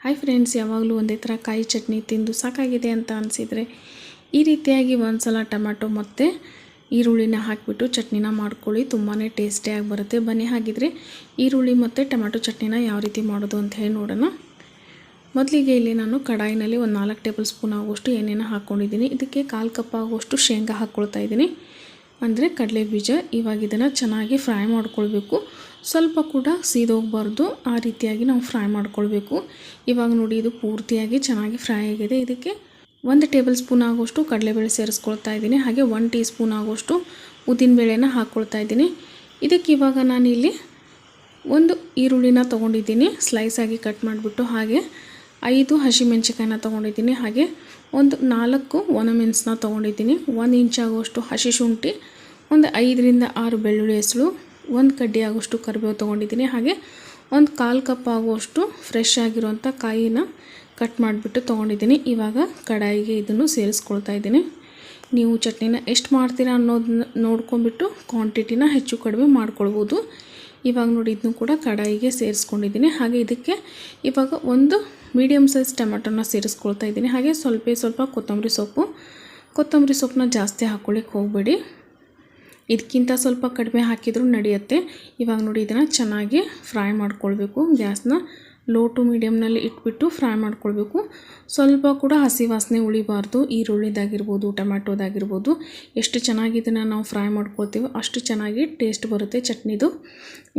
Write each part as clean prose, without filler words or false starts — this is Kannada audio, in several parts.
ಹಾಯ್ ಫ್ರೆಂಡ್ಸ್, ಯಾವಾಗಲೂ ಒಂದೇ ಥರ ಕಾಯಿ ಚಟ್ನಿ ತಿಂದು ಸಾಕಾಗಿದೆ ಅಂತ ಅನಿಸಿದರೆ ಈ ರೀತಿಯಾಗಿ ಒಂದು ಸಲ ಟೊಮ್ಯಾಟೊ ಮತ್ತು ಈರುಳ್ಳಿನ ಹಾಕಿಬಿಟ್ಟು ಚಟ್ನಿನ ಮಾಡ್ಕೊಳ್ಳಿ. ತುಂಬಾ ಟೇಸ್ಟಿಯಾಗಿ ಬರುತ್ತೆ. ಬನ್ನಿ ಹಾಗಿದ್ರೆ ಈರುಳ್ಳಿ ಮತ್ತು ಟೊಮ್ಯಾಟೊ ಚಟ್ನಿನ ಯಾವ ರೀತಿ ಮಾಡೋದು ಅಂತ ಹೇಳಿ ನೋಡೋಣ. ಮೊದಲಿಗೆ ಇಲ್ಲಿ ನಾನು ಕಡಾಯಿನಲ್ಲಿ ಒಂದು 4 ಟೇಬಲ್ ಸ್ಪೂನ್ ಆಗುವಷ್ಟು ಎಣ್ಣೆನ ಹಾಕ್ಕೊಂಡಿದ್ದೀನಿ. ಇದಕ್ಕೆ 1/4 ಕಪ್ ಆಗುವಷ್ಟು ಶೇಂಗಾ ಹಾಕ್ಕೊಳ್ತಾ ಇದ್ದೀನಿ, ಅಂದರೆ ಕಡಲೆ ಬೀಜ. ಇವಾಗ ಇದನ್ನು ಚೆನ್ನಾಗಿ ಫ್ರೈ ಮಾಡ್ಕೊಳ್ಬೇಕು. ಸ್ವಲ್ಪ ಕೂಡ ಸೀದೋಗಬಾರ್ದು, ಆ ರೀತಿಯಾಗಿ ನಾವು ಫ್ರೈ ಮಾಡ್ಕೊಳ್ಬೇಕು. ಇವಾಗ ನೋಡಿ, ಇದು ಪೂರ್ತಿಯಾಗಿ ಚೆನ್ನಾಗಿ ಫ್ರೈ ಆಗಿದೆ. ಇದಕ್ಕೆ 1 ಟೇಬಲ್ ಸ್ಪೂನ್ ಆಗುವಷ್ಟು ಕಡಲೆಬೇಳೆ ಸೇರಿಸ್ಕೊಳ್ತಾ ಇದ್ದೀನಿ. ಹಾಗೆ 1 ಟೀ ಸ್ಪೂನ್ ಆಗುವಷ್ಟು ಉದ್ದಿನಬೇಳೆನ ಹಾಕ್ಕೊಳ್ತಾ ಇದ್ದೀನಿ. ಇದಕ್ಕೆ ಇವಾಗ ನಾನಿಲ್ಲಿ ಒಂದು ಈರುಳ್ಳಿನ ತೊಗೊಂಡಿದ್ದೀನಿ, ಸ್ಲೈಸ್ ಆಗಿ ಕಟ್ ಮಾಡಿಬಿಟ್ಟು. ಹಾಗೆ 5 ಹಸಿಮೆಣಸಿಕಾಯಿನ ತೊಗೊಂಡಿದ್ದೀನಿ. ಹಾಗೆ ಒಂದು 4 ಒಣಮೆಣಸನ್ನ ತೊಗೊಂಡಿದ್ದೀನಿ. 1 ಇಂಚ್ ಆಗುವಷ್ಟು ಹಸಿ ಶುಂಠಿ, ಒಂದು 5 ರಿಂದ 6 ಬೆಳ್ಳುಳ್ಳಿ ಹೆಸರು, 1 ಕಡ್ಡಿ ಆಗುವಷ್ಟು ಕರಿಬೇವು ತೊಗೊಂಡಿದ್ದೀನಿ. ಹಾಗೆ ಒಂದು 1/4 ಕಪ್ ಆಗುವಷ್ಟು ಫ್ರೆಶ್ ಆಗಿರುವಂಥ ಕಾಯಿನ ಕಟ್ ಮಾಡಿಬಿಟ್ಟು ತೊಗೊಂಡಿದ್ದೀನಿ. ಇವಾಗ ಕಡಾಯಿಗೆ ಇದನ್ನು ಸೇರಿಸ್ಕೊಳ್ತಾ ಇದ್ದೀನಿ. ನೀವು ಚಟ್ನಿನ ಎಷ್ಟು ಮಾಡ್ತೀರಾ ಅನ್ನೋದನ್ನ ನೋಡ್ಕೊಂಬಿಟ್ಟು ಕ್ವಾಂಟಿಟಿನ ಹೆಚ್ಚು ಕಡಿಮೆ ಮಾಡ್ಕೊಳ್ಬೋದು. ಇವಾಗ ನೋಡಿ, ಇದನ್ನು ಕೂಡ ಕಡಾಯಿಗೆ ಸೇರಿಸ್ಕೊಂಡಿದ್ದೀನಿ. ಹಾಗೆ ಇದಕ್ಕೆ ಇವಾಗ ಒಂದು ಮೀಡಿಯಮ್ ಸೈಜ್ ಟೊಮೆಟೊನ ಸೇರಿಸ್ಕೊಳ್ತಾ ಇದ್ದೀನಿ. ಹಾಗೆ ಸ್ವಲ್ಪ ಕೊತ್ತಂಬರಿ ಸೊಪ್ಪನ್ನ ಜಾಸ್ತಿ ಹಾಕ್ಕೊಳ್ಳಿಕ್ಕೆ ಹೋಗಬೇಡಿ, ಇದಕ್ಕಿಂತ ಸ್ವಲ್ಪ ಕಡಿಮೆ ಹಾಕಿದರೂ ನಡೆಯುತ್ತೆ. ಇವಾಗ ನೋಡಿ, ಇದನ್ನು ಚೆನ್ನಾಗಿ ಫ್ರೈ ಮಾಡ್ಕೊಳ್ಬೇಕು. ಗ್ಯಾಸ್ನ ಲೋ ಟು ಮೀಡಿಯಮ್ನಲ್ಲಿ ಇಟ್ಬಿಟ್ಟು ಫ್ರೈ ಮಾಡ್ಕೊಳ್ಬೇಕು. ಸ್ವಲ್ಪ ಕೂಡ ಹಸಿ ವಾಸನೆ ಉಳಿಬಾರ್ದು. ಈರುಳ್ಳಿದಾಗಿರ್ಬೋದು, ಟೊಮ್ಯಾಟೊದಾಗಿರ್ಬೋದು, ಎಷ್ಟು ಚೆನ್ನಾಗಿ ಇದನ್ನು ನಾವು ಫ್ರೈ ಮಾಡ್ಕೊಳ್ತೀವೋ ಅಷ್ಟು ಚೆನ್ನಾಗಿ ಟೇಸ್ಟ್ ಬರುತ್ತೆ ಚಟ್ನಿದು.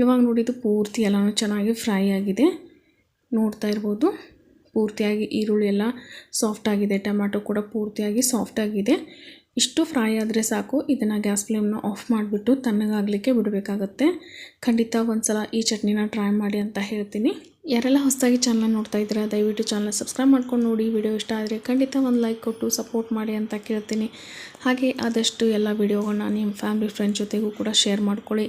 ಇವಾಗ ನೋಡಿ, ಇದು ಪೂರ್ತಿ ಎಲ್ಲನೂ ಚೆನ್ನಾಗಿ ಫ್ರೈ ಆಗಿದೆ, ನೋಡ್ತಾ ಇರ್ಬೋದು. ಪೂರ್ತಿಯಾಗಿ ಈರುಳ್ಳಿ ಎಲ್ಲ ಸಾಫ್ಟಾಗಿದೆ, ಟೊಮ್ಯಾಟೊ ಕೂಡ ಪೂರ್ತಿಯಾಗಿ ಸಾಫ್ಟಾಗಿದೆ. ಇಷ್ಟು ಫ್ರೈ ಆದರೆ ಸಾಕು. ಇದನ್ನು ಗ್ಯಾಸ್ ಫ್ಲೇಮ್ನ ಆಫ್ ಮಾಡಿಬಿಟ್ಟು ತಣ್ಣಗಾಗಲಿಕ್ಕೆ ಬಿಡಬೇಕಾಗತ್ತೆ. ಖಂಡಿತ ಒಂದು ಸಲ ಈ ಚಟ್ನಿನ ಟ್ರೈ ಮಾಡಿ ಅಂತ ಹೇಳ್ತೀನಿ. ಯಾರೆಲ್ಲ ಹೊಸದಾಗಿ ಚಾನಲ್ ನೋಡ್ತಾ ಇದ್ದೀರಾ, ದಯವಿಟ್ಟು ಚಾನಲ್ ಸಬ್ಸ್ಕ್ರೈಬ್ ಮಾಡ್ಕೊಂಡು ನೋಡಿ. ವಿಡಿಯೋ ಇಷ್ಟ ಆದರೆ ಖಂಡಿತ ಒಂದು ಲೈಕ್ ಕೊಟ್ಟು ಸಪೋರ್ಟ್ ಮಾಡಿ ಅಂತ ಕೇಳ್ತೀನಿ. ಹಾಗೆ ಆದಷ್ಟು ಎಲ್ಲ ವಿಡಿಯೋಗಳನ್ನ ನಿಮ್ಮ ಫ್ಯಾಮಿಲಿ ಫ್ರೆಂಡ್ಸ್ ಜೊತೆಗೂ ಕೂಡ ಶೇರ್ ಮಾಡ್ಕೊಳ್ಳಿ.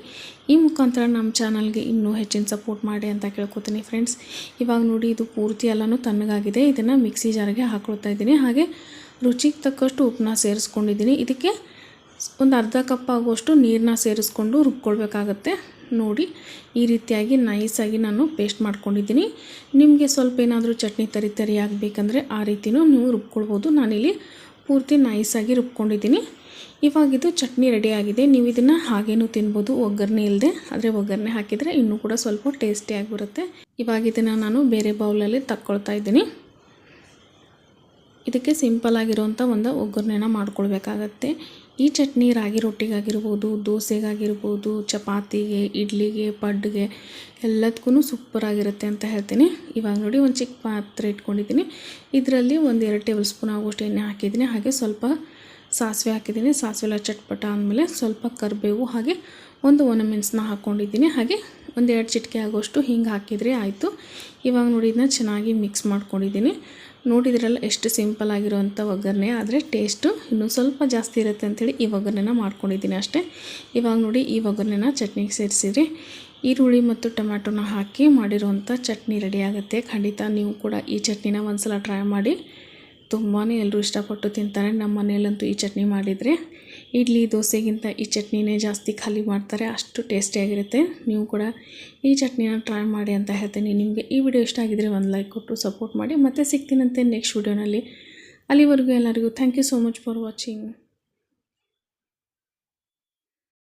ಈ ಮುಖಾಂತರ ನಮ್ಮ ಚಾನಲ್ಗೆ ಇನ್ನೂ ಹೆಚ್ಚಿನ ಸಪೋರ್ಟ್ ಮಾಡಿ ಅಂತ ಕೇಳ್ಕೊತೀನಿ ಫ್ರೆಂಡ್ಸ್. ಇವಾಗ ನೋಡಿ, ಇದು ಪೂರ್ತಿ ಎಲ್ಲನೂ ತಣ್ಣಗಾಗಿದೆ. ಇದನ್ನು ಮಿಕ್ಸಿ ಜಾರ್ಗೆ ಹಾಕ್ಕೊಳ್ತಾ ಇದ್ದೀನಿ. ಹಾಗೆ ರುಚಿಗೆ ತಕ್ಕಷ್ಟು ಉಪ್ಪನ್ನ ಸೇರಿಸ್ಕೊಂಡಿದ್ದೀನಿ. ಇದಕ್ಕೆ ಒಂದು ಅರ್ಧ ಕಪ್ ಆಗುವಷ್ಟು ನೀರನ್ನ ಸೇರಿಸ್ಕೊಂಡು ರುಬ್ಕೊಳ್ಬೇಕಾಗತ್ತೆ. ನೋಡಿ, ಈ ರೀತಿಯಾಗಿ ನೈಸಾಗಿ ನಾನು ಪೇಸ್ಟ್ ಮಾಡ್ಕೊಂಡಿದ್ದೀನಿ. ನಿಮಗೆ ಸ್ವಲ್ಪ ಏನಾದರೂ ಚಟ್ನಿ ತರಿ ಆಗಬೇಕಂದ್ರೆ ಆ ರೀತಿಯೂ ನೀವು ರುಬ್ಕೊಳ್ಬೋದು. ನಾನಿಲ್ಲಿ ಪೂರ್ತಿ ನೈಸಾಗಿ ರುಬ್ಕೊಂಡಿದ್ದೀನಿ. ಇವಾಗಿದು ಚಟ್ನಿ ರೆಡಿಯಾಗಿದೆ. ನೀವು ಇದನ್ನು ಹಾಗೇನೂ ತಿನ್ಬೋದು, ಒಗ್ಗರಣೆ ಇಲ್ಲದೆ. ಆದರೆ ಒಗ್ಗರಣೆ ಹಾಕಿದರೆ ಇನ್ನೂ ಕೂಡ ಸ್ವಲ್ಪ ಟೇಸ್ಟಿಯಾಗಿ ಬರುತ್ತೆ. ಇವಾಗ ಇದನ್ನು ನಾನು ಬೇರೆ ಬೌಲಲ್ಲಿ ತಕ್ಕೊಳ್ತಾ ಇದ್ದೀನಿ. ಇದಕ್ಕೆ ಸಿಂಪಲ್ ಆಗಿರುವಂಥ ಒಂದು ಒಗ್ಗರಣೆನ ಮಾಡ್ಕೊಳ್ಬೇಕಾಗತ್ತೆ. ಈ ಚಟ್ನಿ ರಾಗಿ ರೊಟ್ಟಿಗಾಗಿರ್ಬೋದು, ದೋಸೆಗಾಗಿರ್ಬೋದು, ಚಪಾತಿಗೆ, ಇಡ್ಲಿಗೆ, ಪಡ್ಗೆ ಎಲ್ಲದಕ್ಕೂ ಸೂಪರಾಗಿರುತ್ತೆ ಅಂತ ಹೇಳ್ತೀನಿ. ಇವಾಗ ನೋಡಿ, ಒಂದು ಚಿಕ್ಕ ಪಾತ್ರೆ ಇಟ್ಕೊಂಡಿದ್ದೀನಿ. ಇದರಲ್ಲಿ ಒಂದು 2 ಟೇಬಲ್ ಸ್ಪೂನ್ ಆಗುವಷ್ಟು ಎಣ್ಣೆ ಹಾಕಿದ್ದೀನಿ. ಹಾಗೆ ಸ್ವಲ್ಪ ಸಾಸಿವೆ ಹಾಕಿದ್ದೀನಿ. ಸಾಸಿವೆ ಎಲ್ಲ ಚಟ್ಪಟ ಆದಮೇಲೆ ಸ್ವಲ್ಪ ಕರಿಬೇವು, ಹಾಗೆ ಒಂದು ಒಣಮೆಣಸನ್ನ ಹಾಕ್ಕೊಂಡಿದ್ದೀನಿ. ಹಾಗೆ ಒಂದು 2 ಚಿಟಿಕೆ ಆಗುವಷ್ಟು ಹಿಂಗೆ ಹಾಕಿದರೆ ಆಯಿತು. ಇವಾಗ ನೋಡಿ, ಇದನ್ನ ಚೆನ್ನಾಗಿ ಮಿಕ್ಸ್ ಮಾಡ್ಕೊಂಡಿದ್ದೀನಿ. ನೋಡಿದ್ರಲ್ಲ ಎಷ್ಟು ಸಿಂಪಲ್ ಆಗಿರುವಂಥ ಒಗ್ಗರಣೆ, ಆದರೆ ಟೇಸ್ಟು ಇನ್ನೂ ಸ್ವಲ್ಪ ಜಾಸ್ತಿ ಇರುತ್ತೆ ಅಂಥೇಳಿ ಈ ಒಗ್ಗರಣೆನ ಮಾಡ್ಕೊಂಡಿದ್ದೀನಿ ಅಷ್ಟೇ. ಇವಾಗ ನೋಡಿ, ಈ ಒಗ್ಗರಣೆನ ಚಟ್ನಿಗೆ ಸೇರಿಸಿದ್ರೆ ಈರುಳ್ಳಿ ಮತ್ತು ಟೊಮ್ಯಾಟೊನ ಹಾಕಿ ಮಾಡಿರುವಂಥ ಚಟ್ನಿ ರೆಡಿ ಆಗುತ್ತೆ. ಖಂಡಿತ ನೀವು ಕೂಡ ಈ ಚಟ್ನಿನ ಒಂದು ಸಲ ಟ್ರೈ ಮಾಡಿ. ತುಂಬಾ ಎಲ್ಲರೂ ಇಷ್ಟಪಟ್ಟು ತಿಂತಾರೆ. ನಮ್ಮ ಮನೆಯಲ್ಲಂತೂ ಈ ಚಟ್ನಿ ಮಾಡಿದರೆ ಇಡ್ಲಿ ದೋಸೆಗಿಂತ ಈ ಚಟ್ನಿನೇ ಜಾಸ್ತಿ ಖಾಲಿ ಮಾಡ್ತಾರೆ, ಅಷ್ಟು ಟೇಸ್ಟಿಯಾಗಿರುತ್ತೆ. ನೀವು ಕೂಡ ಈ ಚಟ್ನಿನ ಟ್ರೈ ಮಾಡಿ ಅಂತ ಹೇಳ್ತೀನಿ. ನಿಮಗೆ ಈ ವಿಡಿಯೋ ಇಷ್ಟ ಆಗಿದರೆ ಒಂದು ಲೈಕ್ ಕೊಟ್ಟು ಸಪೋರ್ಟ್ ಮಾಡಿ. ಮತ್ತೆ ಸಿಗ್ತೀನಂತೆ ನೆಕ್ಸ್ಟ್ ವಿಡಿಯೋನಲ್ಲಿ. ಅಲ್ಲಿವರೆಗೂ ಎಲ್ಲರಿಗೂ thank you so much for watching.